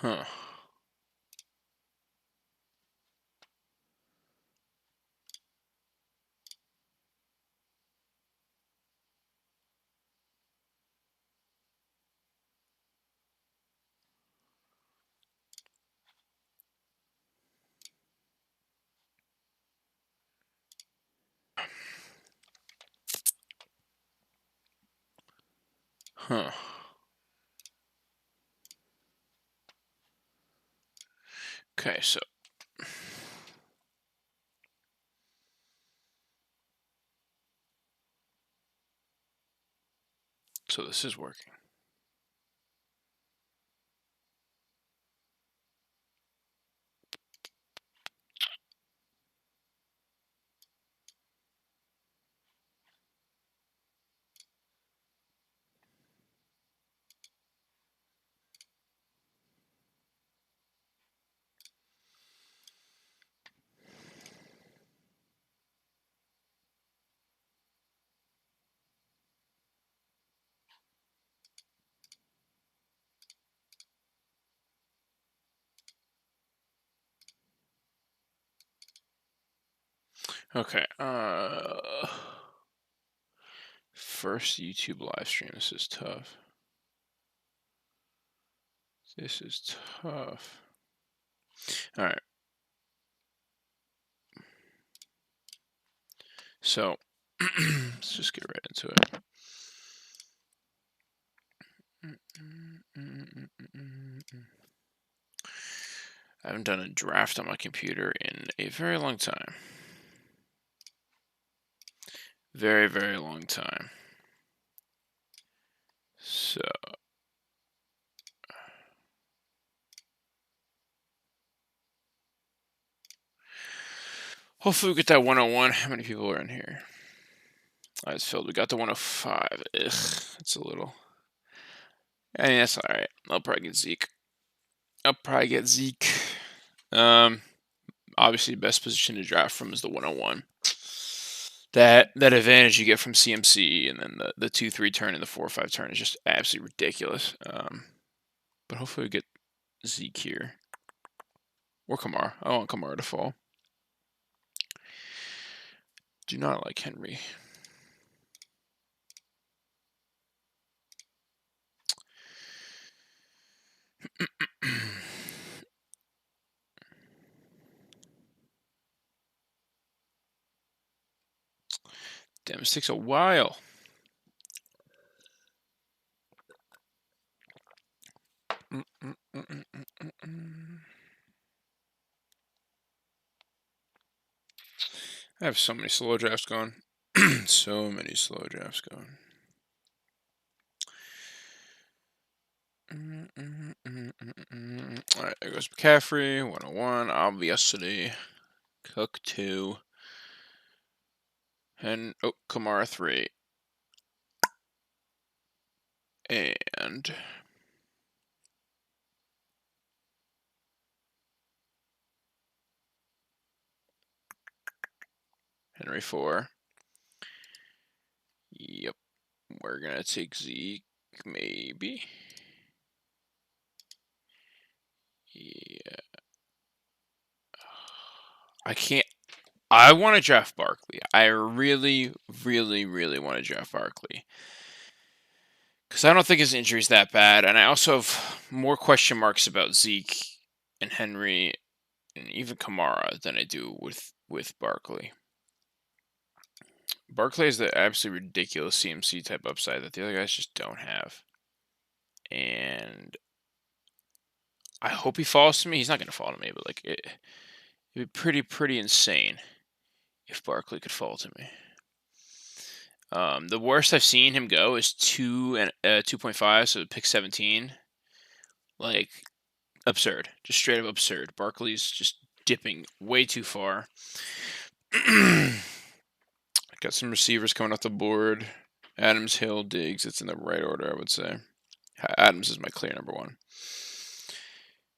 Huh. Huh. Okay, so this is working. Okay. First YouTube live stream. This is tough. This is tough. All right. So let's just get right into it. I haven't done a draft on my computer in a very long time. Very, very long time. So hopefully we get that 101. How many people are in here? It's filled. We got the 105. Ugh, that's a little. I mean, that's all right. I'll probably get Zeke. Obviously, best position to draft from is the 101. That advantage you get from CMC, and then the 2-3 turn and the 4-5 turn is just absolutely ridiculous. But hopefully we get Zeke here. Or Kamara. I want Kamara to fall. Do not like Henry. Damn, this takes a while. I have so many slow drafts going. So many slow drafts going. Alright, there goes McCaffrey, 101, obviously. Cook 2. And, Kamara 3. And Henry 4. Yep. We're gonna take Zeke, maybe. Yeah. I can't. I want to draft Barkley. I really, really, really want to draft Barkley. Because I don't think his injury is that bad. And I also have more question marks about Zeke and Henry and even Kamara than I do with Barkley. Barkley has the absolutely ridiculous CMC type upside that the other guys just don't have. And I hope he falls to me. He's not going to fall to me, but like it'd be pretty insane if Barkley could fall to me. The worst I've seen him go is 2.5, so pick 17. Like absurd, just straight up absurd. Barkley's just dipping way too far. Got some receivers coming off the board. Adams, Hill, Diggs. It's in the right order, I would say. Adams is my clear number 1.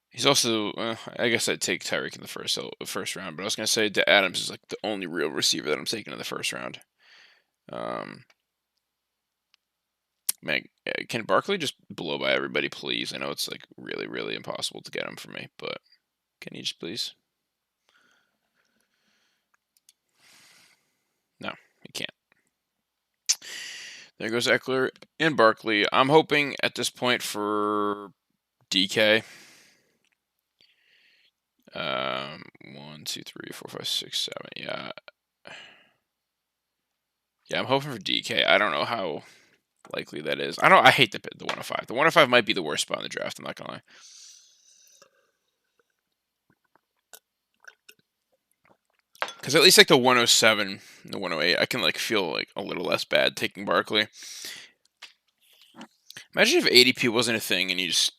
He's also, I guess I'd take Tyreek in the first round, but I was gonna say Adams is like the only real receiver that I'm taking in the first round. Man, can Barkley just blow by everybody, please? I know it's like really, really impossible to get him for me, but can he just please? No, he can't. There goes Eckler and Barkley. I'm hoping at this point for DK. 1, 2, 3, 4, 5, 6, 7. Yeah. Yeah, I'm hoping for DK. I don't know how likely that is. I hate the 105. The 105 might be the worst spot in the draft, I'm not gonna lie. Because at least like the 107, the 108, I can like feel like a little less bad taking Barkley. Imagine if ADP wasn't a thing and you just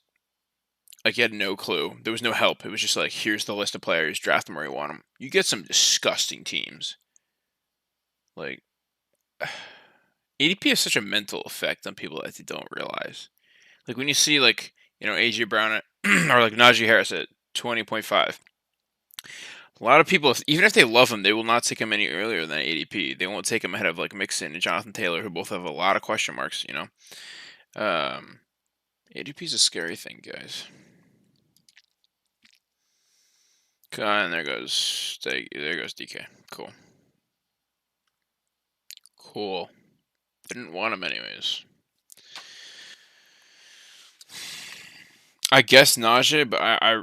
like you had no clue. There was no help. It was just like, here's the list of players, draft them where you want them. You get some disgusting teams. Like ADP has such a mental effect on people that they don't realize. Like when you see like, AJ Brown at, or like Najee Harris at 20.5. A lot of people, even if they love him, they will not take him any earlier than ADP. They won't take him ahead of like Mixon and Jonathan Taylor, who both have a lot of question marks. ADP is a scary thing, guys. And there goes DK. Cool. Didn't want him anyways. I guess Najee, but I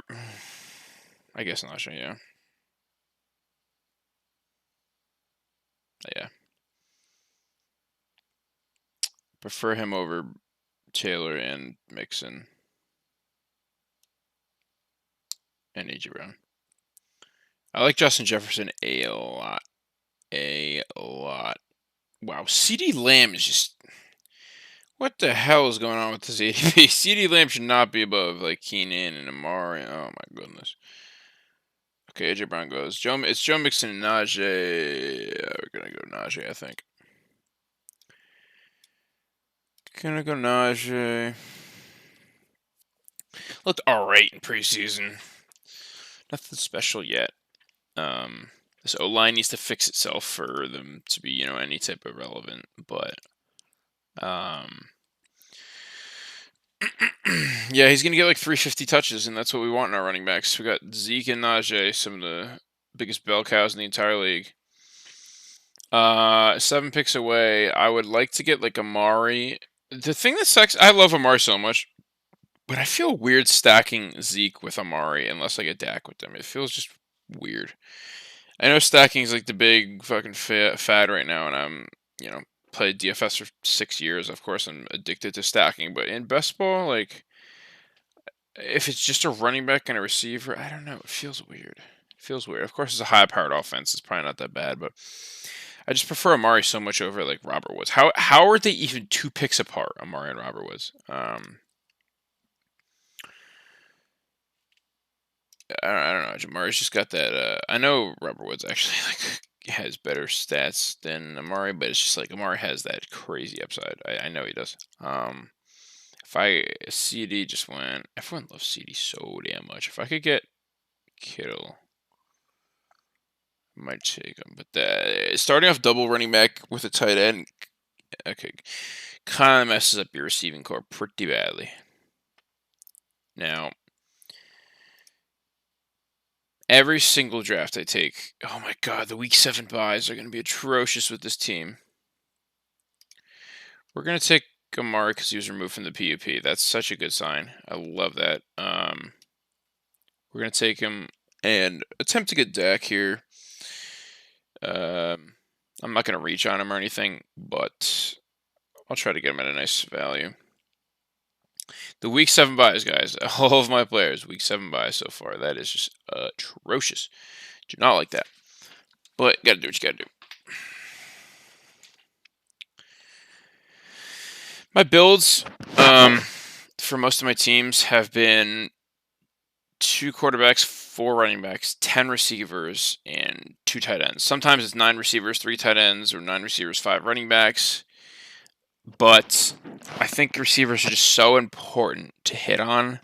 guess Najee, yeah. Yeah. Prefer him over Taylor and Mixon and AJ Brown. I like Justin Jefferson a lot. A lot. Wow, CeeDee Lamb is just... What the hell is going on with this ADP? CeeDee Lamb should not be above like Keenan and Amari. Oh my goodness. Okay, AJ Brown goes. It's Joe Mixon and Najee. We're gonna go Najee, I think. Gonna go Najee. Looked alright in preseason. Nothing special yet. This O-line needs to fix itself for them to be, any type of relevant. But, yeah, he's going to get like 350 touches, and that's what we want in our running backs. We got Zeke and Najee, some of the biggest bell cows in the entire league. 7 picks away. I would like to get like Amari. The thing that sucks, I love Amari so much, but I feel weird stacking Zeke with Amari unless I get Dak with them. It feels just weird. I know stacking is like the big fucking fad right now, and I'm, played DFS for 6 years. Of course, I'm addicted to stacking, but in best ball, like, if it's just a running back and a receiver, I don't know. It feels weird. Of course, it's a high-powered offense. It's probably not that bad, but I just prefer Amari so much over like Robert Woods. How are they even 2 picks apart, Amari and Robert Woods? I don't know. Amari's just got that. I know Robert Woods actually like has better stats than Amari, but it's just like Amari has that crazy upside. I know he does. If CD just went, everyone loves CD so damn much. If I could get Kittle, I might take him. But starting off double running back with a tight end, okay, kind of messes up your receiving core pretty badly. Now, every single draft I take, oh my god, the week 7 buys are going to be atrocious with this team. We're going to take Amari because he was removed from the PUP. That's such a good sign. I love that. We're going to take him and attempt to get Dak here. I'm not going to reach on him or anything, but I'll try to get him at a nice value. The week 7 buys, guys. All of my players, week 7 buys so far. That is just atrocious. Do not like that. But gotta do what you gotta do. My builds for most of my teams have been 2 quarterbacks, 4 running backs, 10 receivers, and 2 tight ends. Sometimes it's 9 receivers, 3 tight ends, or 9 receivers, 5 running backs. But I think receivers are just so important to hit on.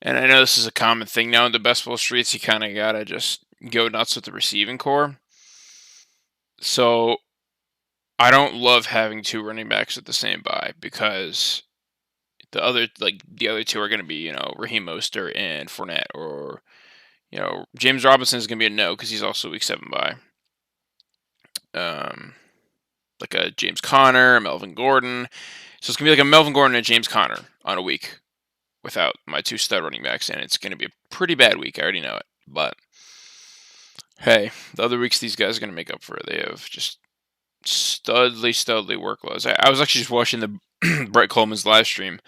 And I know this is a common thing now in the best ball streets. You kind of got to just go nuts with the receiving core. So I don't love having two running backs at the same bye because the other two are going to be, Raheem Mostert and Fournette, or James Robinson is going to be a no because he's also week 7 bye. Like a James Conner, Melvin Gordon. So it's going to be like a Melvin Gordon and a James Conner on a week without my two stud running backs, and it's going to be a pretty bad week. I already know it. But hey, the other weeks these guys are going to make up for it. They have just studly workloads. I was actually just watching the Brett Coleman's live stream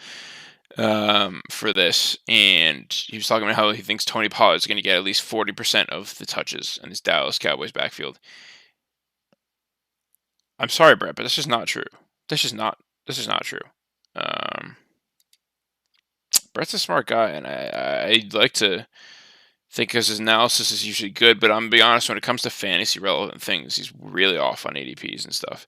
for this, and he was talking about how he thinks Tony Pollard is going to get at least 40% of the touches in his Dallas Cowboys backfield. I'm sorry, Brett, but this is not true. This is not true. Um, Brett's a smart guy, and I'd like to think because his analysis is usually good, but I'm gonna be honest, when it comes to fantasy relevant things, he's really off on ADPs and stuff.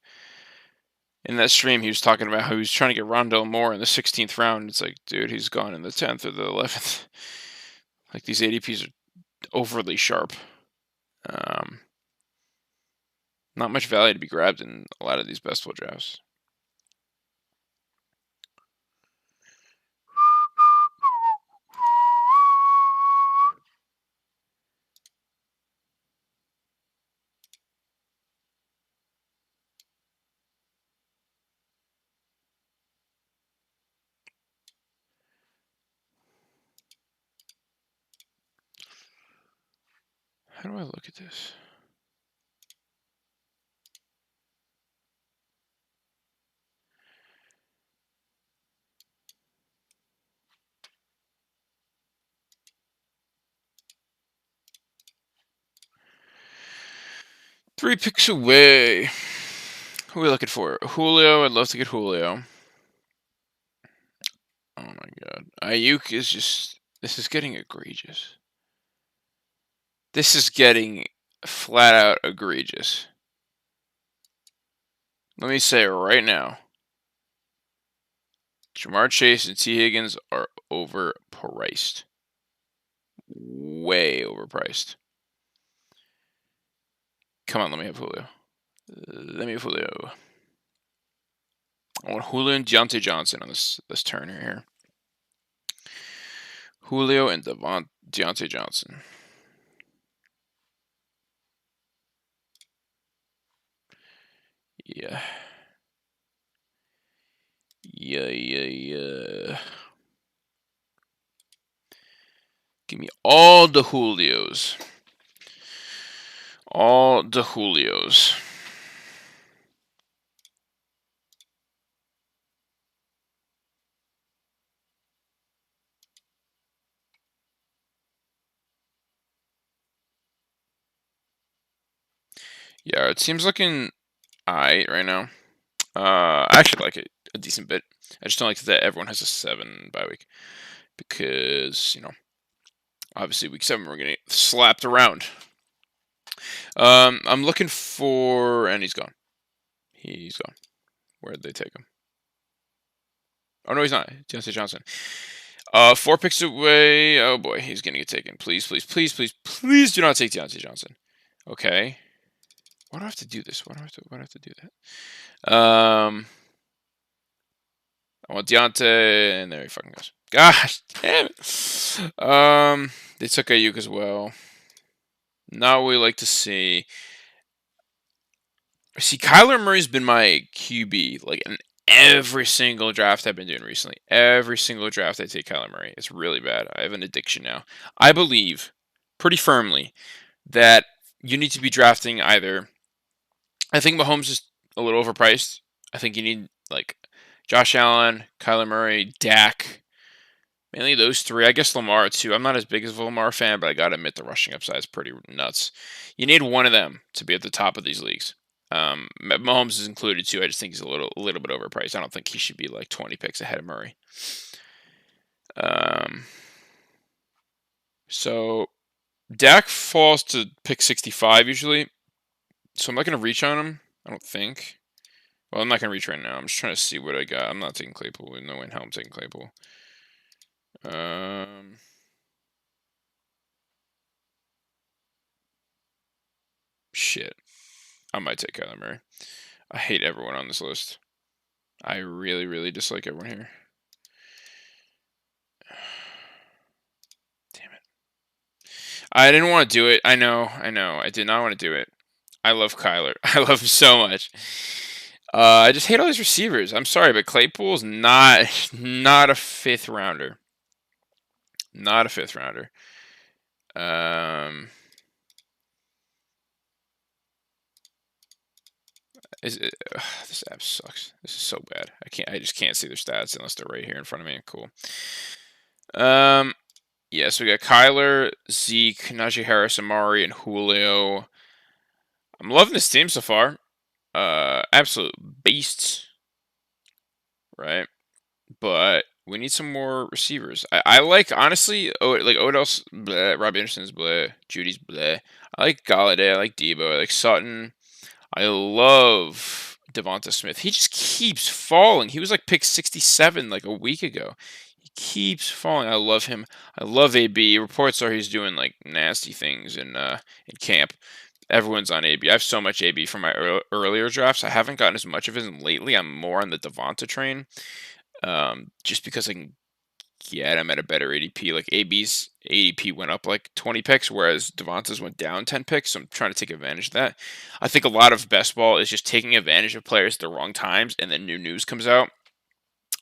In that stream, he was talking about how he was trying to get Rondell Moore in the 16th round. It's like, dude, he's gone in the 10th or the 11th. Like, these ADPs are overly sharp. Not much value to be grabbed in a lot of these best ball drafts. How do I look at this? Three picks away. Who are we looking for? Julio. I'd love to get Julio. Oh my god. Ayuk is just... This is getting egregious. This is getting flat out egregious. Let me say right now, Jamar Chase and T. Higgins are overpriced. Way overpriced. Come on, let me have Julio. I want Julio and Deontay Johnson on this turn here. Julio and Deontay Johnson. Yeah. Give me all the Julios. All the Julios. Yeah, it seems looking alright right now. I actually like it a decent bit. I just don't like that everyone has a 7 bye week. Because, obviously week 7 we're going to get slapped around. I'm looking for... And he's gone. He's gone. Where did they take him? Oh, no, he's not. Deontay Johnson. 4 picks away. Oh, boy. He's going to get taken. Please do not take Deontay Johnson. Okay. Why do I have to do this? Why do I have to do that? I want Deontay, and there he fucking goes. Gosh, damn it. They took Ayuk as well. Not what we like to see. See, Kyler Murray's been my QB, like, in every single draft I've been doing recently. Every single draft I take Kyler Murray. It's really bad. I have an addiction now. I believe, pretty firmly, that you need to be drafting either... I think Mahomes is a little overpriced. I think you need, like, Josh Allen, Kyler Murray, Dak. Mainly those 3. I guess Lamar, too. I'm not as big as a Lamar fan, but I gotta admit the rushing upside is pretty nuts. You need one of them to be at the top of these leagues. Mahomes is included, too. I just think he's a little bit overpriced. I don't think he should be, like, 20 picks ahead of Murray. So, Dak falls to pick 65, usually. So I'm not going to reach on him, I don't think. Well, I'm not going to reach right now. I'm just trying to see what I got. I'm not taking Claypool. No way in hell I'm taking Claypool. Shit. I might take Kyler Murray. I hate everyone on this list. I really, really dislike everyone here. Damn it. I didn't want to do it. I know. I did not want to do it. I love Kyler. I love him so much. I just hate all these receivers. I'm sorry, but Claypool's not a fifth rounder. Not a fifth rounder. Um, this app sucks. This is so bad. I just can't see their stats unless they're right here in front of me. Cool. Yeah, so we got Kyler, Zeke, Najee Harris, Amari, and Julio. I'm loving this team so far. Absolute beasts, right? But we need some more receivers. I like, honestly, like Odell's bleh, Robbie Anderson's bleh, Judy's bleh. I like Galladay, I like Debo, I like Sutton. I love Devonta Smith. He just keeps falling. He was like pick 67 like a week ago. He keeps falling. I love him. I love AB. Reports are he's doing like nasty things in camp. Everyone's on AB. I have so much AB from my earlier drafts. I haven't gotten as much of it lately. I'm more on the Devonta train, just because I can get him at a better ADP. Like AB's ADP went up like 20 picks, whereas Devonta's went down 10 picks. So I'm trying to take advantage of that. I think a lot of best ball is just taking advantage of players at the wrong times, and then new news comes out,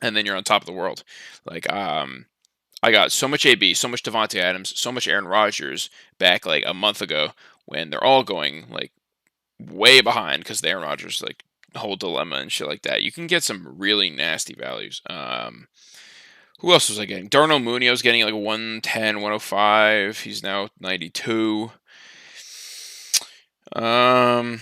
and then you're on top of the world. Like I got so much AB, so much Devontae Adams, so much Aaron Rodgers back like a month ago when they're all going like way behind because the Aaron Rodgers like whole dilemma and shit like that. You can get some really nasty values. Who else was I getting? Darnell Mooney, I was getting like 110, 105. He's now 92. Um,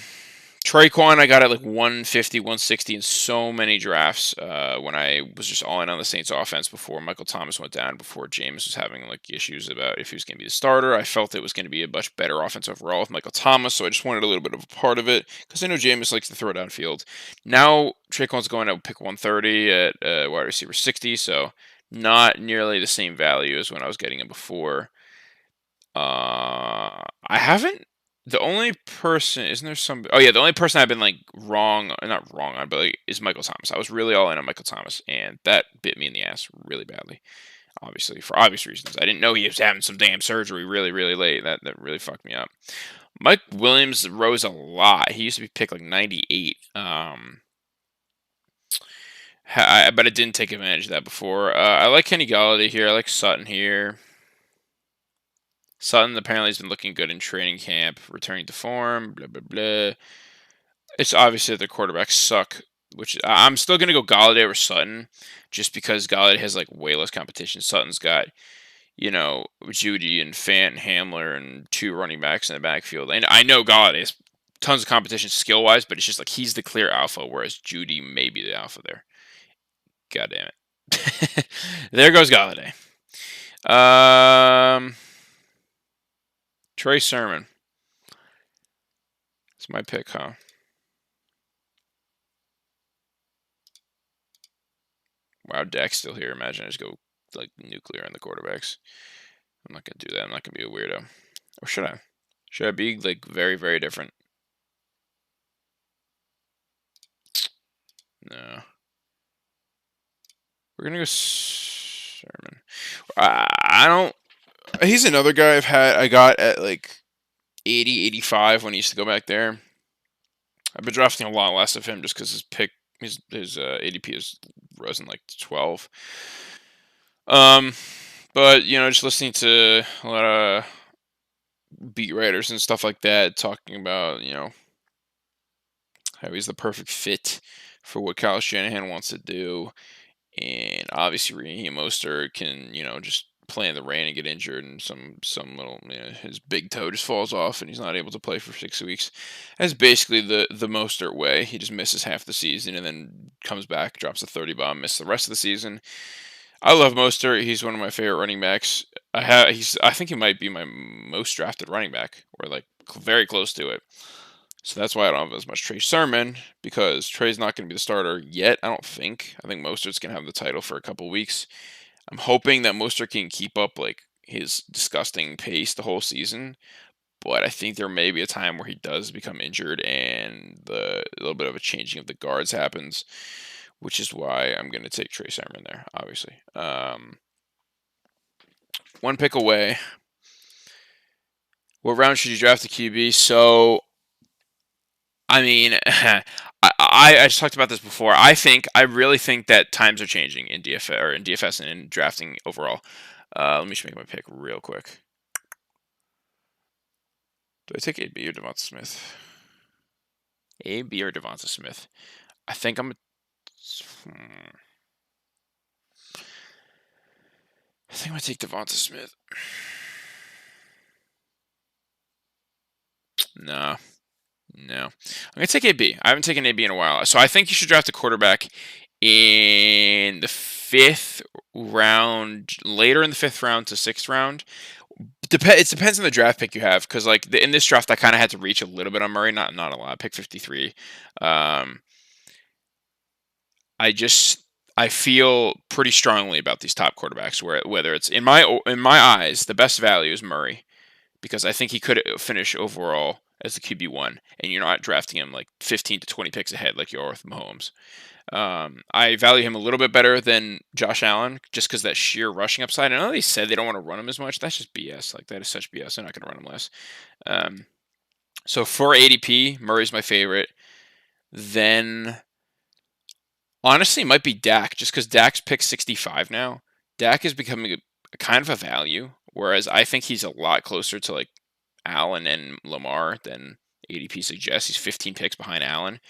Traquan, I got at like 150, 160 in so many drafts when I was just all in on the Saints offense before Michael Thomas went down, before James was having like issues about if he was going to be the starter. I felt it was going to be a much better offense overall with Michael Thomas, so I just wanted a little bit of a part of it because I know James likes to throw downfield. Now Traquan's going to pick 130 at wide receiver 60, so not nearly the same value as when I was getting him before. I haven't. The only person, isn't there some? Oh yeah, the only person I've been like wrong, not wrong on, but like, is Michael Thomas. I was really all in on Michael Thomas, and that bit me in the ass really badly. Obviously, for obvious reasons. I didn't know he was having some damn surgery really, really late. That really fucked me up. Mike Williams rose a lot. He used to be picked like 98. But I didn't take advantage of that before. I like Kenny Galladay here. I like Sutton here. Sutton apparently has been looking good in training camp, returning to form, blah, blah, blah. It's obviously that their quarterbacks suck, which I'm still going to go Galladay over Sutton just because Galladay has like way less competition. Sutton's got, Judy and Fant and Hamler and two running backs in the backfield. And I know Galladay has tons of competition skill-wise, but it's just like he's the clear alpha, whereas Judy may be the alpha there. God damn it. There goes Galladay. Trey Sermon. It's my pick, huh? Wow, Dak's still here. Imagine I just go like nuclear on the quarterbacks. I'm not gonna do that. I'm not gonna be a weirdo. Or should I? Should I be like very, very different? No. We're gonna go Sermon. I don't. He's another guy I got at like 80, 85 when he used to go back there. I've been drafting a lot less of him just because his ADP has risen like to 12. But just listening to a lot of beat writers and stuff like that talking about how he's the perfect fit for what Kyle Shanahan wants to do, and obviously Raheem Mostert can just play in the rain and get injured, and some little his big toe just falls off and he's not able to play for 6 weeks. That's basically the Mostert way. He just misses half the season and then comes back, drops a 30 bomb, misses the rest of the season. I love Mostert. He's one of my favorite running backs. I think he might be my most drafted running back, or like very close to it. So that's why I don't have as much Trey Sermon, because Trey's not going to be the starter yet, I don't think. I think Mostert's going to have the title for a couple weeks. I'm hoping that Mostert can keep up like his disgusting pace the whole season, but I think there may be a time where he does become injured and a little bit of a changing of the guards happens, which is why I'm going to take Trey Sermon there, obviously. One pick away. What round should you draft a QB? So, I mean, I just talked about this before. I really think that times are changing in DFS and in drafting overall. Let me just make my pick real quick. Do I take AB or Devonta Smith? AB or Devonta Smith? I think I'm. I think I'm gonna take Devonta Smith. No, no. I'm gonna take AB. I haven't taken AB in a while, so I think you should draft a quarterback in the 5th round, later in the 5th round to 6th round. It depends on the draft pick you have, because like in this draft, I kind of had to reach a little bit on Murray, not a lot. Pick 53. Um, I feel pretty strongly about these top quarterbacks. Whether it's in my eyes, the best value is Murray, because I think he could finish overall as the QB1, and you're not drafting him like 15 to 20 picks ahead like you are with Mahomes. I value him a little bit better than Josh Allen, just because that sheer rushing upside. I know they said they don't want to run him as much. That's just BS. Like, that is such BS. They're not going to run him less. So for ADP, Murray's my favorite. Then, honestly, it might be Dak, just because Dak's pick 65 now. Dak is becoming a kind of a value, whereas I think he's a lot closer to like Allen and Lamar than ADP suggests. He's 15 picks behind Allen.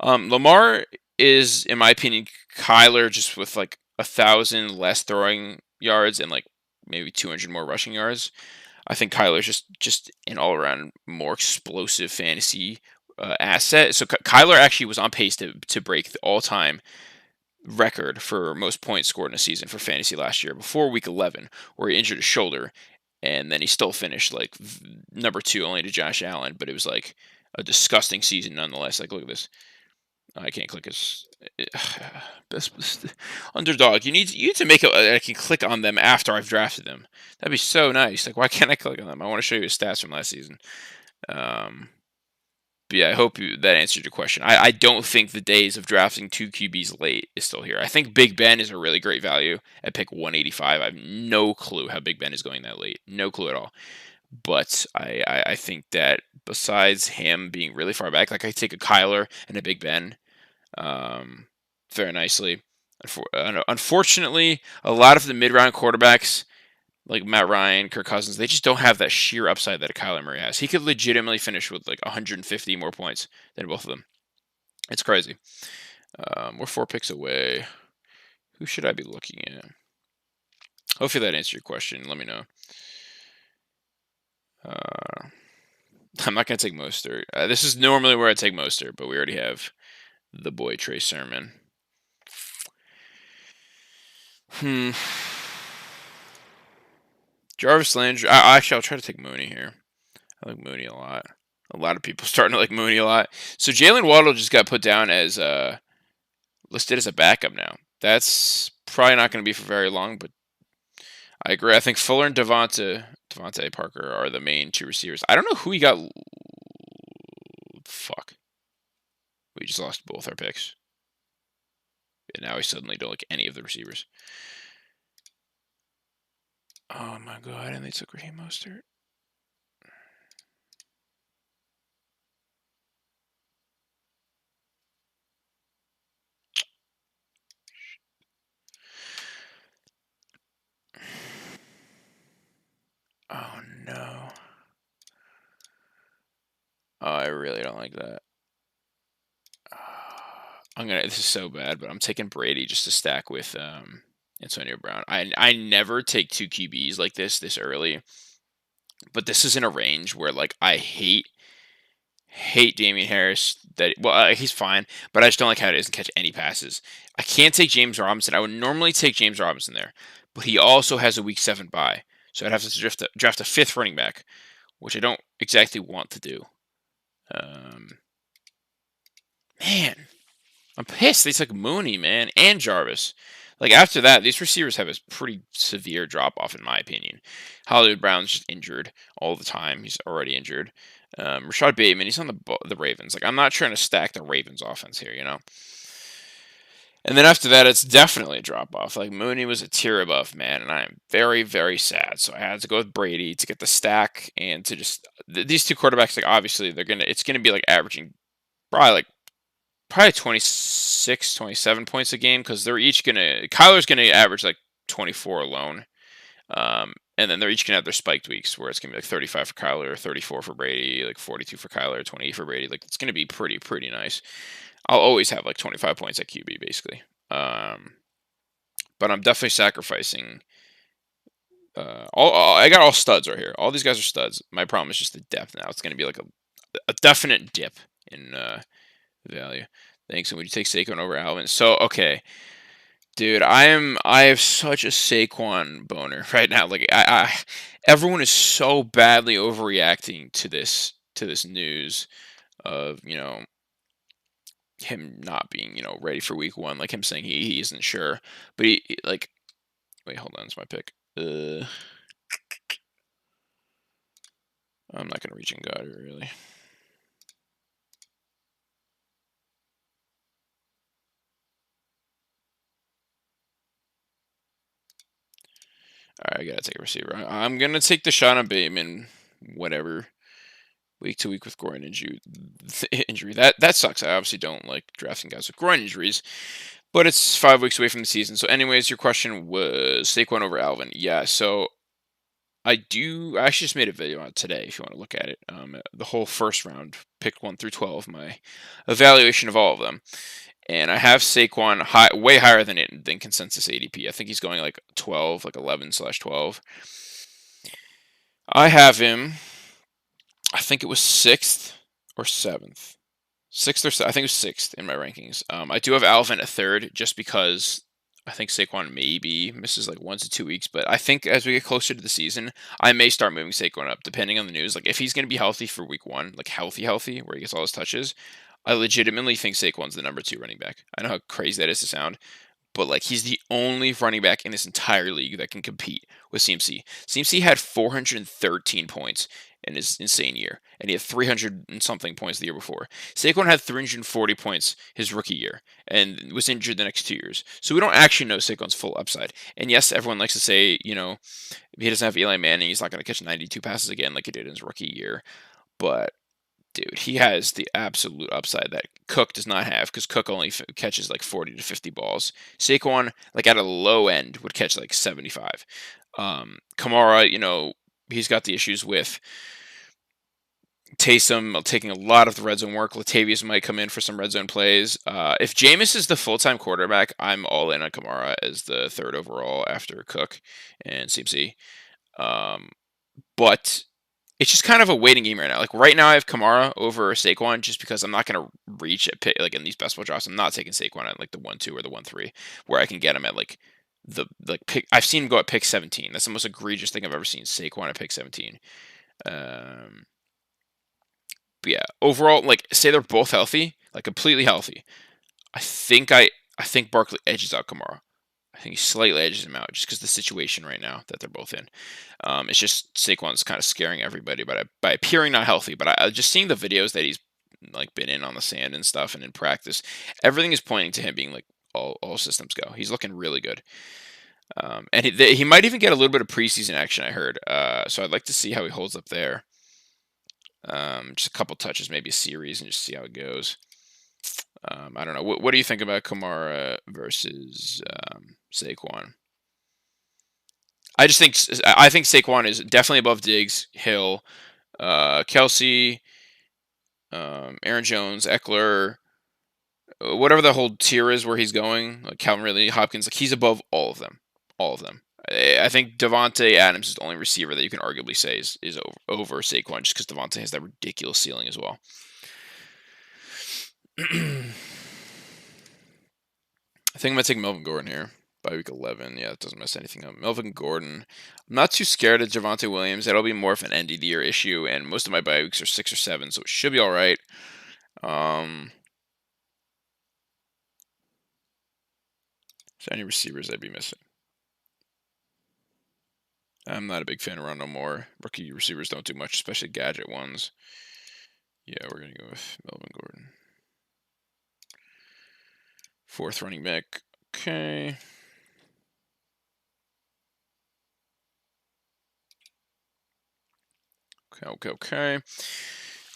Lamar is, in my opinion, Kyler just with like 1,000 less throwing yards and like maybe 200 more rushing yards. I think Kyler's just an all around more explosive fantasy asset. So Kyler actually was on pace to break the all time record for most points scored in a season for fantasy last year before week 11, where he injured his shoulder, and then he still finished like number 2 only to Josh Allen, but it was like a disgusting season nonetheless. Like, look at this. I can't click his best Underdog. You need to make it. I can click on them after I've drafted them. That'd be so nice. Like, why can't I click on them? I want to show you his stats from last season. But yeah, I hope that answered your question. I don't think the days of drafting 2 QBs late is still here. I think Big Ben is a really great value at pick 185. I have no clue how Big Ben is going that late. No clue at all. But I think that besides him being really far back, like I take a Kyler and a Big Ben very nicely. Unfortunately, a lot of the mid-round quarterbacks, like Matt Ryan, Kirk Cousins, they just don't have that sheer upside that a Kyler Murray has. He could legitimately finish with like 150 more points than both of them. It's crazy. We're 4 picks away. Who should I be looking at? Hopefully that answered your question. Let me know. I'm not going to take Mostert. This is normally where I take Mostert, but we already have the boy Trey Sermon. Jarvis Landry. Actually, I'll try to take Mooney here. I like Mooney a lot. A lot of people starting to like Mooney a lot. So Jalen Waddle just got put down as listed as a backup now. That's probably not going to be for very long, but I agree. I think Fuller and Devontae Parker are the main 2 receivers. I don't know who he got. Fuck. We just lost both our picks. And now we suddenly don't like any of the receivers. Oh my god, and they took Raheem Mostert. Oh no. Oh, I really don't like that. This is so bad, but I'm taking Brady just to stack with Antonio Brown. I never take 2 QBs like this early, but this is in a range where like I hate Damian Harris. He's fine, but I just don't like how he doesn't catch any passes. I can't take James Robinson. I would normally take James Robinson there, but he also has a week 7 bye, so I'd have to draft a 5th running back, which I don't exactly want to do. Man, I'm pissed. They took Mooney, man, and Jarvis. Like after that, these receivers have a pretty severe drop off, in my opinion. Hollywood Brown's just injured all the time. He's already injured. Rashad Bateman, he's on the Ravens. Like I'm not trying to stack the Ravens offense here, you know. And then after that, it's definitely a drop off. Like Mooney was a tier above, man, and I am very, very sad. So I had to go with Brady to get the stack and to just these two quarterbacks. Like obviously, it's gonna be like averaging probably 26, 27 points a game because they're each gonna Kyler's gonna average like 24 alone. And then they're each gonna have their spiked weeks where it's gonna be like 35 for Kyler, 34 for Brady, like 42 for Kyler, 28 for Brady. Like it's gonna be pretty nice. I'll always have like 25 points at QB basically. But I'm definitely sacrificing. I got all studs right here. All these guys are studs. My problem is just the depth now. It's gonna be like a definite dip in value. Thanks. And would you take Saquon over Alvin? So okay, dude, I have such a Saquon boner right now. Like everyone is so badly overreacting to this news of him not being ready for week one. Like him saying he isn't sure, but like wait, hold on, it's my pick. I'm not gonna reach in God here, really. All right, I gotta take a receiver. I'm gonna take the shot on Bateman. Whatever. Week to week with groin injury. That sucks. I obviously don't like drafting guys with groin injuries, but it's 5 weeks away from the season. So, anyways, your question was Saquon over Alvin. Yeah. So I actually just made a video on it today. If you want to look at it, the whole first round, pick 1 through 12, my evaluation of all of them, and I have Saquon way higher than consensus ADP. I think he's going like 12, like 11/12. I have him. I think it was sixth or seventh. I think it was sixth in my rankings. I do have Alvin at third just because I think Saquon maybe misses like 1 to 2 weeks. But I think as we get closer to the season, I may start moving Saquon up depending on the news. Like if he's going to be healthy for week one, like healthy, where he gets all his touches, I legitimately think Saquon's the number 2 running back. I know how crazy that is to sound, but like he's the only running back in this entire league that can compete with CMC. CMC had 413 points in his insane year, and he had 300 and something points the year before. Saquon had 340 points his rookie year and was injured the next 2 years. So we don't actually know Saquon's full upside. And yes, everyone likes to say, if he doesn't have Eli Manning, he's not going to catch 92 passes again like he did in his rookie year. But dude, he has the absolute upside that Cook does not have because Cook only catches like 40 to 50 balls. Saquon, like at a low end, would catch like 75. Kamara, he's got the issues with Taysom taking a lot of the red zone work. Latavius might come in for some red zone plays. If Jameis is the full-time quarterback, I'm all in on Kamara as the third overall after Cook and CMC. But it's just kind of a waiting game right now. Like right now, I have Kamara over Saquon just because I'm not going to reach at pick like in these best ball drafts. I'm not taking Saquon at like the 1-2 or the 1-3 where I can get him at like the pick. I've seen him go at pick 17. That's the most egregious thing I've ever seen. Saquon at pick 17. But yeah, overall, like say they're both healthy, like completely healthy. I think Barkley edges out Kamara. I think he slightly edges him out just because the situation right now that they're both in. It's just Saquon's kind of scaring everybody by appearing not healthy. But I just seeing the videos that he's like been in on the sand and stuff and in practice, everything is pointing to him being like all systems go. He's looking really good. And he might even get a little bit of preseason action, I heard. So I'd like to see how he holds up there. Just a couple touches, maybe a series, and just see how it goes. I don't know. What do you think about Kamara versus Saquon? I think Saquon is definitely above Diggs, Hill, Kelsey, Aaron Jones, Eckler, whatever the whole tier is where he's going. Like Calvin Ridley, Hopkins, like he's above all of them. All of them. I think Devontae Adams is the only receiver that you can arguably say is over Saquon just because Devontae has that ridiculous ceiling as well. I think I'm going to take Melvin Gordon here by week 11. Yeah, it doesn't mess anything up. Melvin Gordon. I'm not too scared of Javonte Williams. That'll be more of an end of the year issue, and most of my bye weeks are 6 or 7, so it should be all right. So any receivers I'd be missing. I'm not a big fan of Rondo Moore. Rookie receivers don't do much, especially gadget ones. Yeah, we're gonna go with Melvin Gordon. Fourth running back. Okay. Okay.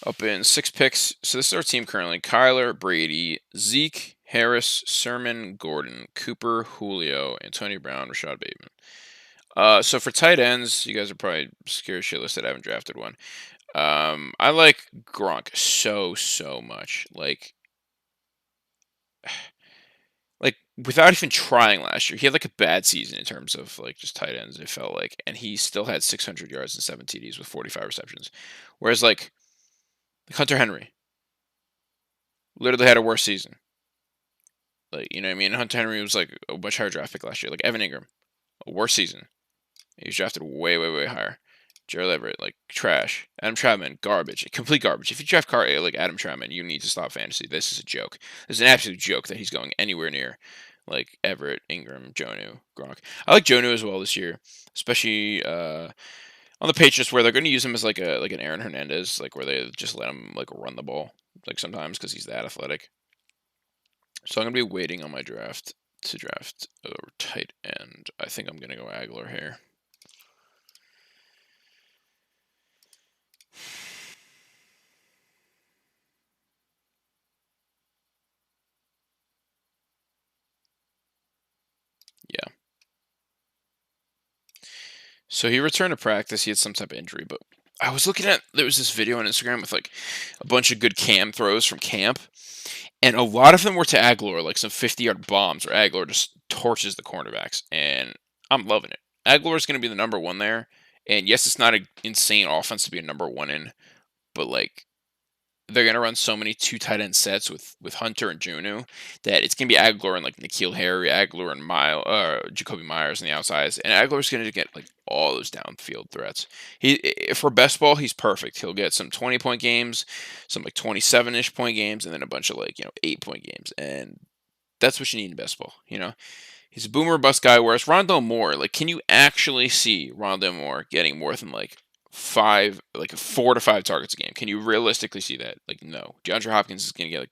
Up in 6 picks. So this is our team currently. Kyler, Brady, Zeke, Harris, Sermon, Gordon, Cooper, Julio, Antonio Brown, Rashad Bateman. So for tight ends, you guys are probably scared shitless that I haven't drafted one. I like Gronk so much. Like without even trying last year, he had like a bad season in terms of like just tight ends. It felt like, and he still had 600 yards and 7 TDs with 45 receptions. Whereas like Hunter Henry literally had a worse season. Like you know what I mean? Hunter Henry was like a much higher draft pick last year. Like Evan Ingram, a worse season. He was drafted way higher. Gerald Everett, like trash. Adam Troutman, garbage, complete garbage. If you draft like Adam Troutman, you need to stop fantasy. This is a joke. This is an absolute joke that he's going anywhere near like Everett, Ingram, Jonu, Gronk. I like Jonu as well this year, especially on the Patriots where they're going to use him as like an Aaron Hernandez, like where they just let him like run the ball like sometimes because he's that athletic. So I'm gonna be waiting on my draft to draft a tight end. I think I'm gonna go Aguilar here. Yeah. So he returned to practice. He had some type of injury, but I was looking at there was this video on Instagram with like a bunch of good cam throws from camp, and a lot of them were to Aguilar, like some 50-yard bombs, where Aguilar just torches the cornerbacks, and I'm loving it. Aguilar is going to be the number one there, and yes, it's not an insane offense to be a number one in, but like they're gonna run so many two tight end sets with Hunter and Juno that it's gonna be Aguilar and like N'Keal Harry, Aguilar and Jacoby Myers on the outsides, and Aguilar's gonna get like all those downfield threats. For best ball, he's perfect. He'll get some 20-point games, some like 27-ish point games, and then a bunch of like 8-point games, and that's what you need in best ball. He's a boomer bust guy. Whereas Rondo Moore, like, can you actually see Rondo Moore getting more than like 4 to 5 targets a game? Can you realistically see that? Like, no. DeAndre Hopkins is gonna get like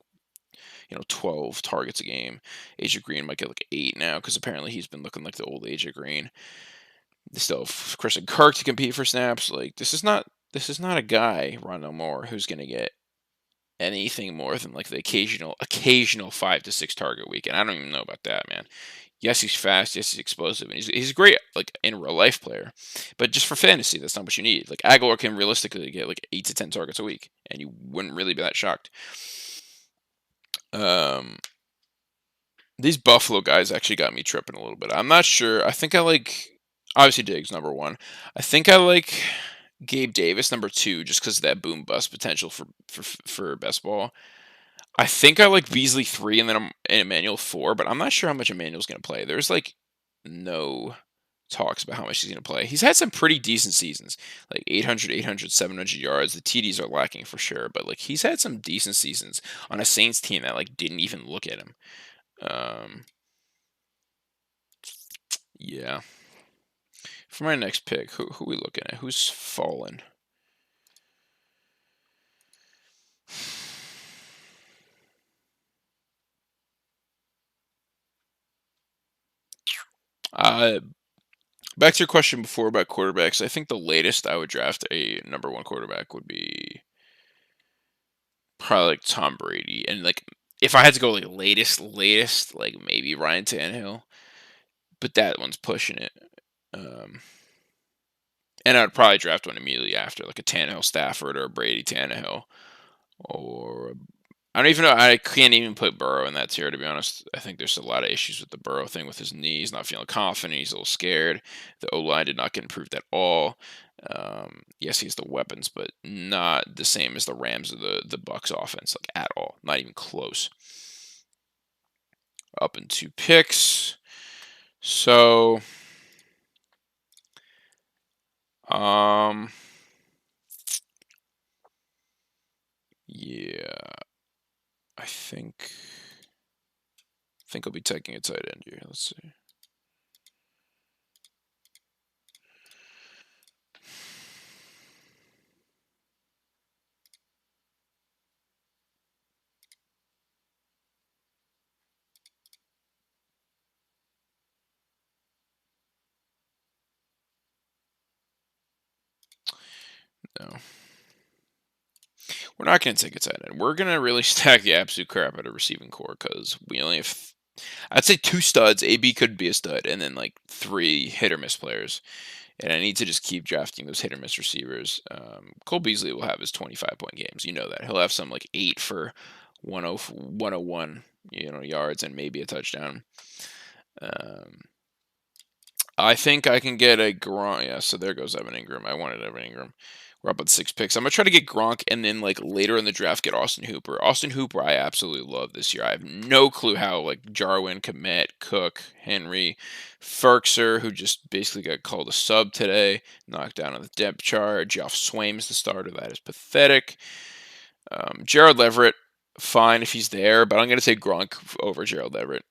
12 targets a game. AJ Green might get like 8 now because apparently he's been looking like the old AJ Green. They still have Christian Kirk to compete for snaps. Like, this is not a guy Rondo Moore who's gonna get anything more than like the occasional 5 to 6 target week, and I don't even know about that, man. Yes, he's fast. Yes, he's explosive, and he's a great like in real life player. But just for fantasy, that's not what you need. Like Aguilar can realistically get like 8 to 10 targets a week, and you wouldn't really be that shocked. Um, these Buffalo guys actually got me tripping a little bit. I'm not sure. I think I like obviously Diggs number one. I think I like Gabe Davis number two, just because of that boom bust potential for best ball. I think I like Beasley 3 and then I'm and Emmanuel 4, but I'm not sure how much Emmanuel's going to play. There's like no talks about how much he's going to play. He's had some pretty decent seasons, like 800, 700 yards. The TDs are lacking for sure, but like he's had some decent seasons on a Saints team that like didn't even look at him. Um, yeah. For my next pick, who we looking at? Who's fallen? Uh, Back to your question before about quarterbacks. I think the latest I would draft a number one quarterback would be probably like Tom Brady, and like if I had to go like latest, like maybe Ryan Tannehill, but that one's pushing it. Um, and I'd probably draft one immediately after, like a Tannehill Stafford or a Brady Tannehill, or I don't even know. I can't even put Burrow in that tier, to be honest. I think there's a lot of issues with the Burrow thing with his knee. He's not feeling confident. He's a little scared. The O line did not get improved at all. Yes, he has the weapons, but not the same as the Rams or the Bucks offense, like at all. Not even close. Up in 2 picks. So, um, yeah, I think think I'll be taking a tight end here. Let's see. No. We're not going to take a tight end. We're going to really stack the absolute crap out of receiving core because we only have, I'd say 2 studs. AB could be a stud, and then like 3 hit or miss players. And I need to just keep drafting those hit or miss receivers. Cole Beasley will have his 25-point games. You know that. He'll have some like 8 for 101, yards and maybe a touchdown. I think I can get a Gronk. Yeah, so there goes Evan Ingram. I wanted Evan Ingram. We're up at 6 picks. I'm gonna try to get Gronk, and then like later in the draft, get Austin Hooper. Austin Hooper, I absolutely love this year. I have no clue how like Jarwin, Komet, Cook, Henry, Ferkser, who just basically got called a sub today, knocked down on the depth chart. Geoff Swaim's the starter. That is pathetic. Gerald Everett, fine if he's there, but I'm gonna take Gronk over Gerald Everett.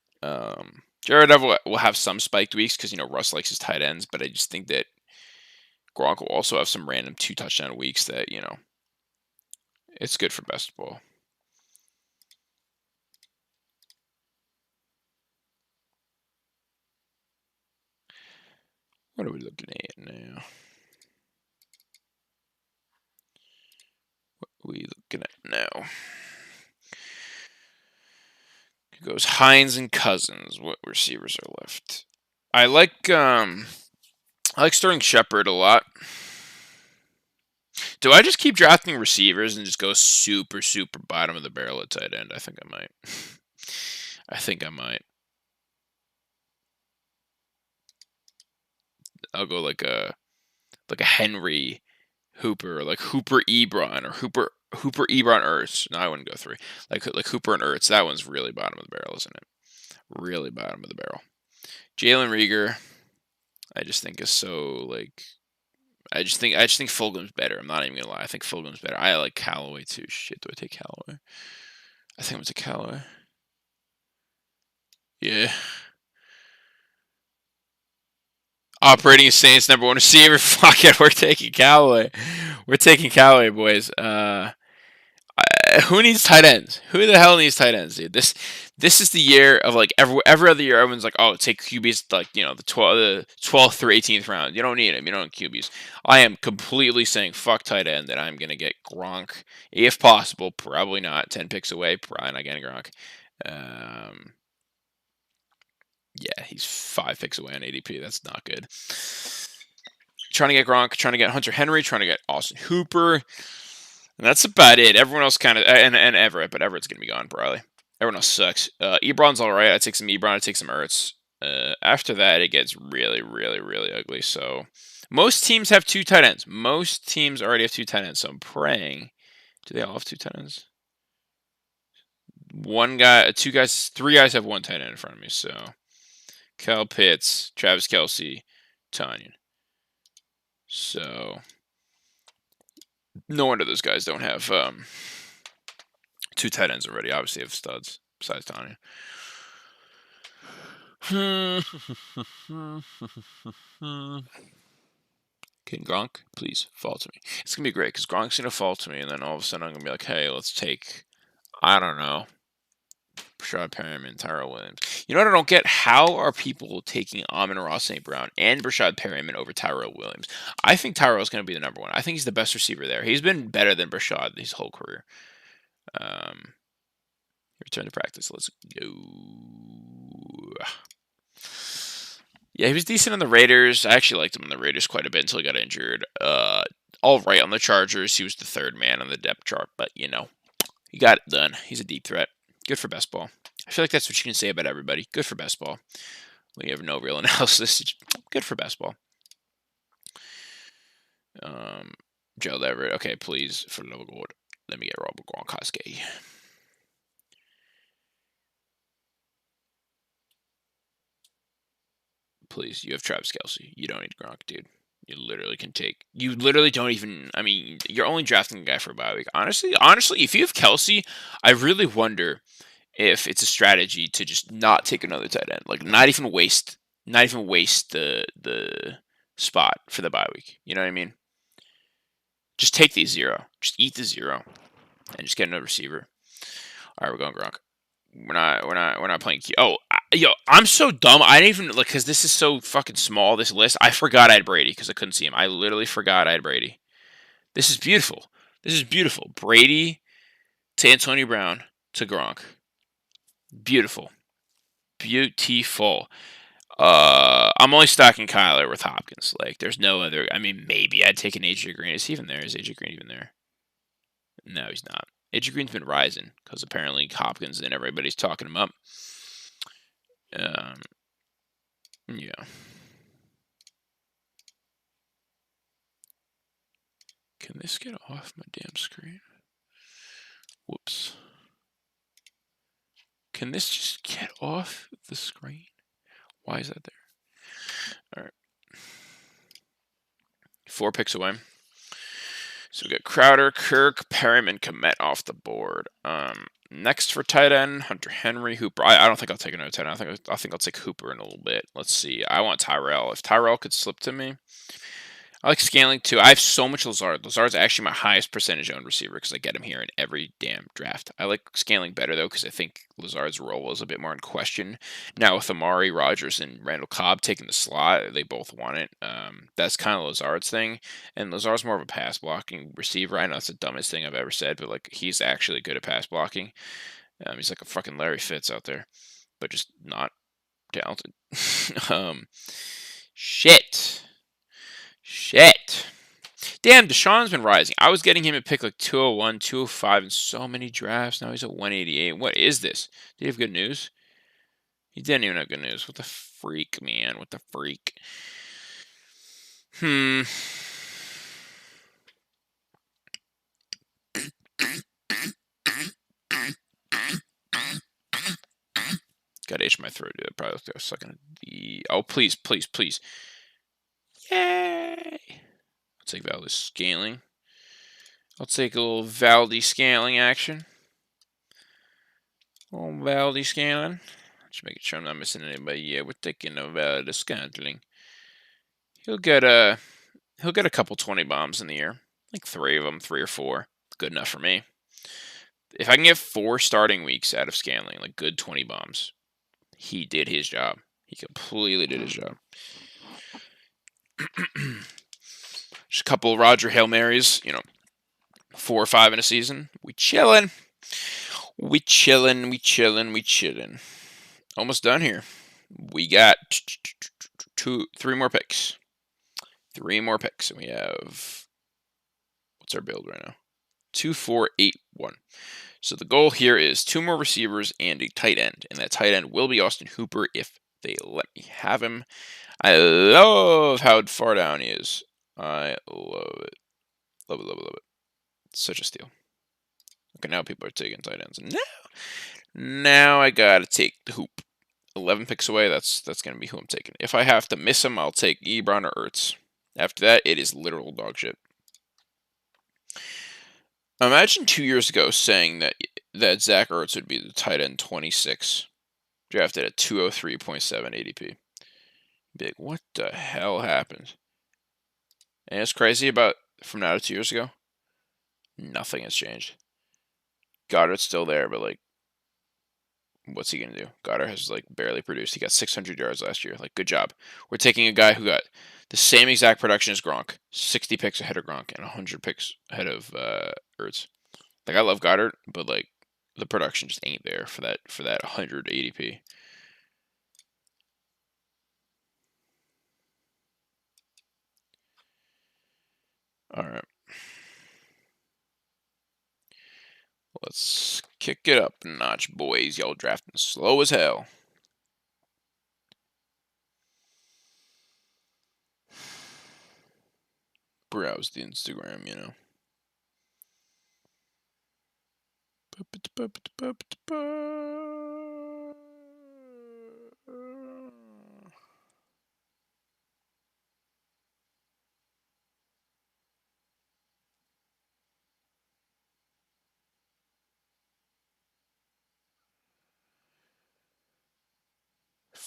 Jared Everett will have some spiked weeks because Russ likes his tight ends, but I just think that Gronk will also have some random 2 touchdown weeks that it's good for best ball. What are we looking at now? What are we looking at now? It goes Hines and Cousins. What receivers are left? I like Sterling Shepard a lot. Do I just keep drafting receivers and just go super, super bottom of the barrel at tight end? I think I might. I think I might. I'll go like a Henry Hooper, or like Hooper Ebron, or Hooper Ebron Ertz. No, I wouldn't go 3. Like Hooper and Ertz. That one's really bottom of the barrel, isn't it? Really bottom of the barrel. Jalen Reagor, I just think is so like. I just think Fulgham's better. I'm not even gonna lie. I think Fulgham's better. I like Callaway too. Shit, do I take Callaway? I think I'm gonna take Callaway. Yeah. Operating Saints #1 receiver. Fuck it, we're taking Callaway. We're taking Callaway, boys. Who needs tight ends? Who the hell needs tight ends, dude? This is the year of like every other year. Everyone's like, oh, take QBs like the 12th through 18th round. You don't need them. You don't need QBs. I am completely saying fuck tight end, and I'm gonna get Gronk if possible. Probably not. 10 picks away. Probably not getting Gronk. Yeah, he's 5 picks away on ADP. That's not good. Trying to get Gronk, trying to get Hunter Henry, trying to get Austin Hooper. And that's about it. Everyone else kind of, and Everett, but Everett's going to be gone probably. Everyone else sucks. Ebron's all right. I take some Ebron. I take some Ertz. After that, it gets really, really, really ugly. So most teams have 2 tight ends. Most teams already have 2 tight ends. So I'm praying. Do they all have 2 tight ends? 1 guy, 2 guys, 3 guys have 1 tight end in front of me. So Kyle Pitts, Travis Kelce, Tanyan. So no wonder those guys don't have 2 tight ends already. Obviously, have studs besides Tanyan. Can Gronk please fall to me? It's gonna be great because Gronk's gonna fall to me, and then all of a sudden I'm gonna be like, hey, let's take, I don't know, Brashad Perriman, Tyrell Williams. You know what I don't get? How are people taking Amon-Ra St. Brown and Brashad Perriman over Tyrell Williams? I think Tyrell's going to be the #1. I think he's the best receiver there. He's been better than Brashad his whole career. Return to practice. Let's go. Yeah, he was decent on the Raiders. I actually liked him on the Raiders quite a bit until he got injured. All right on the Chargers. He was the 3rd man on the depth chart, but he got it done. He's a deep threat. Good for best ball. I feel like that's what you can say about everybody. Good for best ball. We have no real analysis. Good for best ball. Gerald Everett. Okay, please, for the love of God, let me get Robert Gronkowski. Please, you have Travis Kelce. You don't need Gronk, dude. You literally can take. You literally don't even. I mean, you're only drafting a guy for a bye week. Honestly, if you have Kelce, I really wonder if it's a strategy to just not take another tight end, like not even waste the spot for the bye week. You know what I mean? Just take the 0. Just eat the 0 and just get another receiver. All right, we're going Gronk. We're not playing. Oh, yo, I'm so dumb. I didn't even like because this is so fucking small. This list, I forgot I had Brady because I couldn't see him. I literally forgot I had Brady. This is beautiful. This is beautiful. Brady to Antonio Brown to Gronk. Beautiful, beautiful. I'm only stocking Kyler with Hopkins. Like, there's no other. I mean, maybe I'd take an AJ Green. Is he even there? Is AJ Green even there? No, he's not. AJ Green's been rising because apparently Hopkins and everybody's talking him up. Um, yeah. Can this get off my damn screen? Whoops. Can this just get off the screen? Why is that there? All right. 4 picks away. So we got Crowder, Kirk, Perriman, Komet off the board. Next for tight end, Hunter Henry, Hooper. I don't think I'll take another tight end. I think I'll take Hooper in a little bit. Let's see. I want Tyrell. If Tyrell could slip to me, I like Scaling too. I have so much Lazard. Lazard's actually my highest percentage owned receiver because I get him here in every damn draft. I like Scaling better though because I think Lazard's role is a bit more in question. Now with Amari Rogers and Randall Cobb taking the slot, they both want it. That's kind of Lazard's thing, and Lazard's more of a pass blocking receiver. I know it's the dumbest thing I've ever said, but like he's actually good at pass blocking. He's like a fucking Larry Fitz out there, but just not talented. Shit. Shit. Damn, Deshaun's been rising. I was getting him at pick like 201, 205 in so many drafts. Now he's at 188. What is this? Did he have good news? He didn't even have good news. What the freak, man? What the freak? Got itch my throat, dude. I probably looked like I was sucking the. Oh, please, please, please. Yay! I'll take Valdez scaling. I'll take a little Valdez scaling action. A little Valdez scaling. Just making sure I'm not missing anybody. Yeah, we're taking a Valdez scaling. He'll get a couple 20 bombs in the year. Like 3 of them, 3 or 4. Good enough for me. If I can get 4 starting weeks out of Scanling, like good 20 bombs, he did his job. He completely did his job. Just a couple Roger Hail Marys, 4 or 5 in a season. We chillin'. We chillin', we chillin', we chillin'. Almost done here. We got 3 more picks. 3 more picks, and we have, what's our build right now? 2, 4, 8, 1. So the goal here is 2 more receivers and a tight end, and that tight end will be Austin Hooper if they let me have him. I love how far down he is. I love it. Love it, love it, love it. It's such a steal. Okay, now people are taking tight ends. Now I gotta take the Hoop. 11 picks away, that's gonna be who I'm taking. If I have to miss him, I'll take Ebron or Ertz. After that, it is literal dog shit. Imagine 2 years ago saying that Zach Ertz would be the tight end 26, drafted at 203.7 ADP. Be like, what the hell happened? And it's crazy about from now to 2 years ago, nothing has changed. Goddard's still there, but like, what's he gonna do? Goddard has like barely produced. He got 600 yards last year. Like, good job. We're taking a guy who got the same exact production as Gronk, 60 picks ahead of Gronk, and 100 picks ahead of Ertz. Like, I love Goddard, but like, the production just ain't there for that 100 ADP. All right. Let's kick it up a notch, boys. Y'all drafting slow as hell. Browse the Instagram,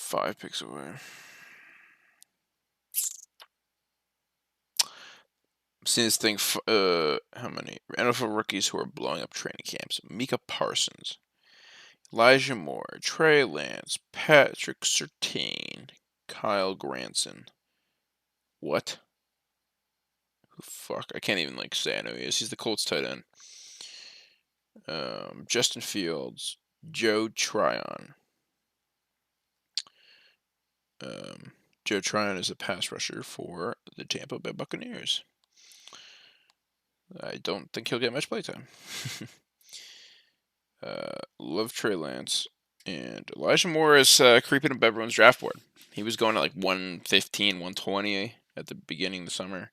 5 picks away. I'm seeing this thing. How many NFL rookies who are blowing up training camps? Micah Parsons, Elijah Moore, Trey Lance, Patrick Surtain, Kyle Granson. What? Who fuck? I can't even like say I know who he is. He's the Colts tight end. Justin Fields, Joe Tryon. Joe Tryon is a pass rusher for the Tampa Bay Buccaneers. I don't think he'll get much playtime. Love Trey Lance. And Elijah Moore is creeping up everyone's draft board. He was going at like 115, 120 at the beginning of the summer.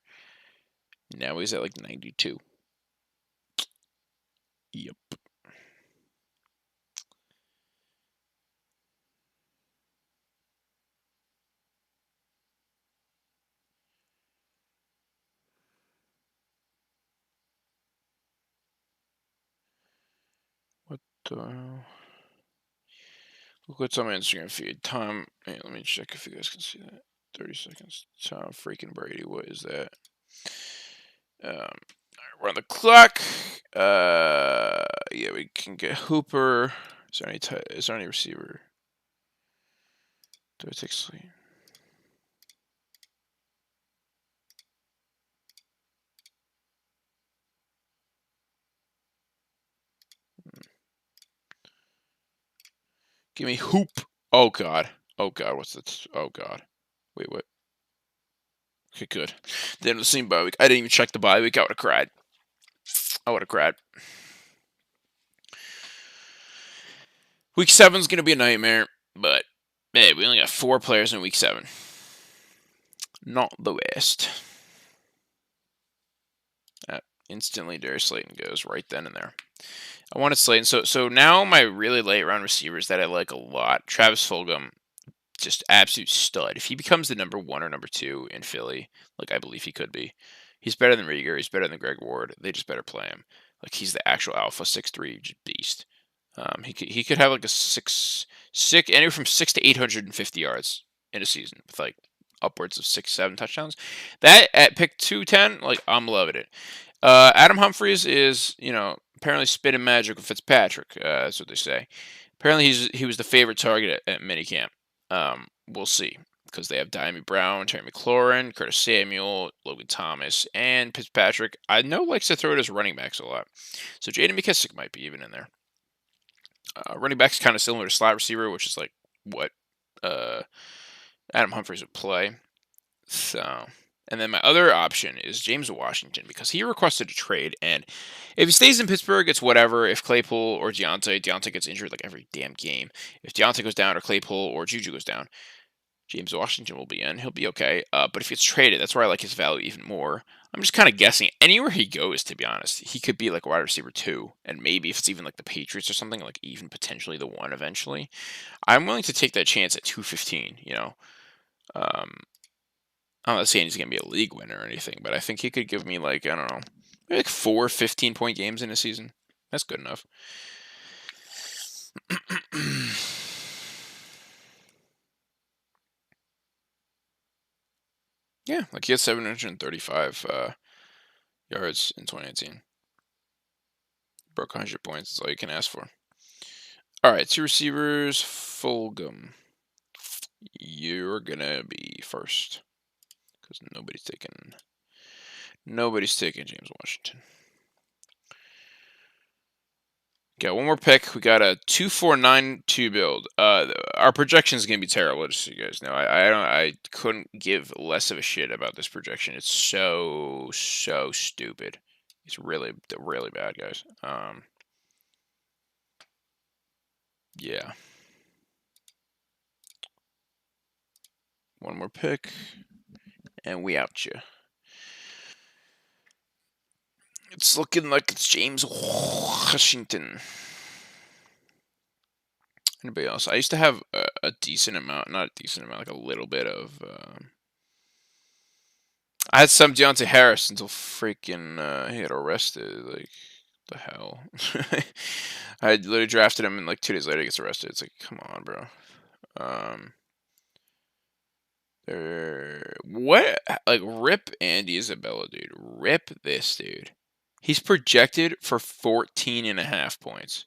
Now he's at like 92. Yep. What the hell? Look what's on my Instagram feed. Tom, hey, let me check if you guys can see that. 30 seconds. Tom freaking Brady. What is that? We're on the clock. Yeah, we can get Hooper. Is there any receiver? Do I take sleep? Give me Hoop. Oh god. Oh god. What's that? Oh god. Wait, what? Okay, good. Then the same bye week. I didn't even check the bye week. I would have cried. I would have cried. Week 7's gonna be a nightmare, but hey, we only got 4 players in week 7. Not the best. Instantly, Darius Slayton goes right then and there. I wanted Slayton. So now my really late round receivers that I like a lot. Travis Fulgham, just absolute stud. If he becomes the number 1 or number 2 in Philly, like I believe he could be, he's better than Rieger. He's better than Greg Ward. They just better play him. Like he's the actual alpha 6'3" beast. He could have like a anywhere from 6 to 850 yards in a season with like upwards of 6-7 touchdowns. That at pick 210, like I'm loving it. Adam Humphries is apparently spitting magic with Fitzpatrick. That's what they say. Apparently he was the favorite target at minicamp. We'll see because they have Diami Brown, Terry McLaurin, Curtis Samuel, Logan Thomas, and Fitzpatrick. I know likes to throw it as running backs a lot, so Jaden McKissick might be even in there. Running back's kind of similar to slot receiver, which is like what Adam Humphries would play. So, and then my other option is James Washington because he requested a trade, and if he stays in Pittsburgh, it's whatever. If Claypool or Deontay gets injured like every damn game. If Deontay goes down or Claypool or Juju goes down, James Washington will be in. He'll be okay. But if he gets traded, that's where I like his value even more. I'm just kind of guessing. Anywhere he goes, to be honest, he could be like wide receiver 2, and maybe if it's even like the Patriots or something, like even potentially the 1 eventually. I'm willing to take that chance at 215. I'm not saying he's going to be a league winner or anything, but I think he could give me like, I don't know, maybe like 4 15-point games in a season. That's good enough. Yeah, like he had 735 yards in 2019. Broke 100 points. That's all you can ask for. All right, 2 receivers. Fulgham. You're going to be first because nobody's taking James Washington. Got one more pick. We got a 2-4-9-2 build. Our projection is gonna be terrible, just so you guys know. I couldn't give less of a shit about this projection. It's so stupid. It's really bad, guys. Yeah. One more pick, and we out you. It's looking like it's James Washington. Anybody else? I used to have a decent amount, not a decent amount, like a little bit of. I had some Deontay Harris until freaking he got arrested. Like, the hell? I literally drafted him, and like 2 days later he gets arrested. It's like, come on, bro. What? Like, rip Andy Isabella, dude. Rip this dude. He's projected for 14.5 points.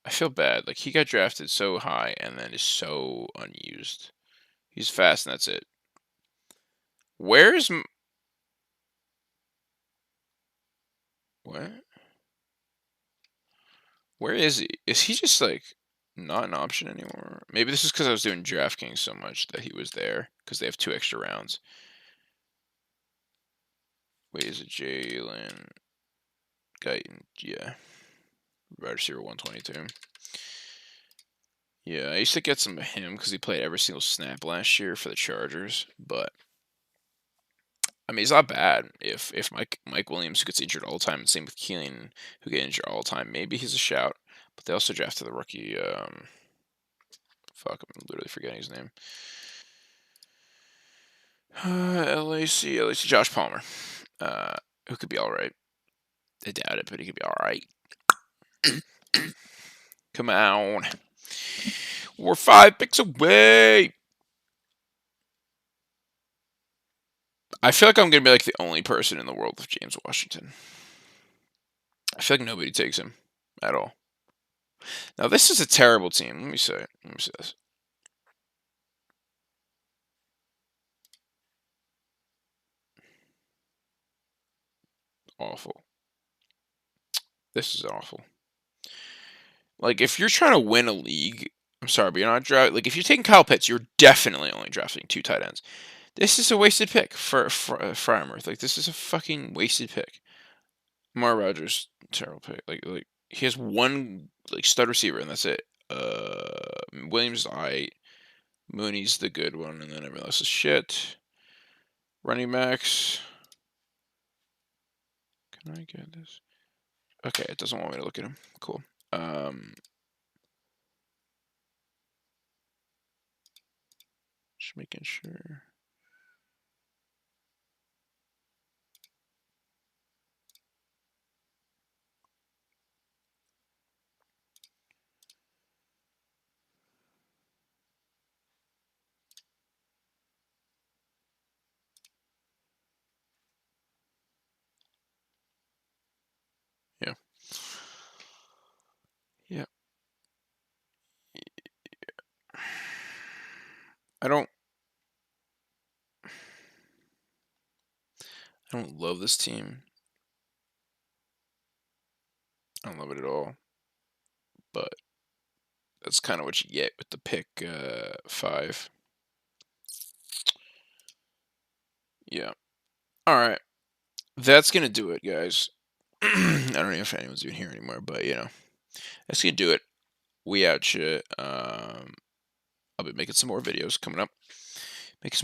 I feel bad. Like, he got drafted so high and then is so unused. He's fast and that's it. Where's... What? Where is he? Is he just, like, not an option anymore? Maybe this is because I was doing DraftKings so much that he was there. Because they have 2 extra rounds. Wait, is it Jalen Guyton? Yeah. Wide receiver 122. Yeah, I used to get some of him because he played every single snap last year for the Chargers. But I mean, he's not bad. If Mike Williams, who gets injured all the time, and same with Keelan, who get injured all the time, maybe he's a shout. But they also drafted the rookie. Fuck, I'm literally forgetting his name. LAC, Josh Palmer, who could be all right. I doubt it, but he could be all right. Come on. We're 5 picks away. I feel like I'm going to be like the only person in the world with James Washington. I feel like nobody takes him at all. Now, this is a terrible team. Let me say this. Awful. This is awful. Like, if you're trying to win a league, I'm sorry, but you're not drafting. Like, if you're taking Kyle Pitts, you're definitely only drafting 2 tight ends. This is a wasted pick for Fryermuth. Like, this is a fucking wasted pick. Mar Rogers, terrible pick. Like he has one like stud receiver and that's it. Williams is alright. Mooney's the good one, and then everyone else is shit. Running backs. Can I get this? Okay, it doesn't want me to look at him. Cool. Just making sure. Yeah. Yeah. I don't love this team. I don't love it at all. But that's kind of what you get with the pick 5. Yeah. All right. That's gonna do it, guys. I don't know if anyone's even here anymore, but that's gonna do it. We out shit. I'll be making some more videos coming up. Making some more.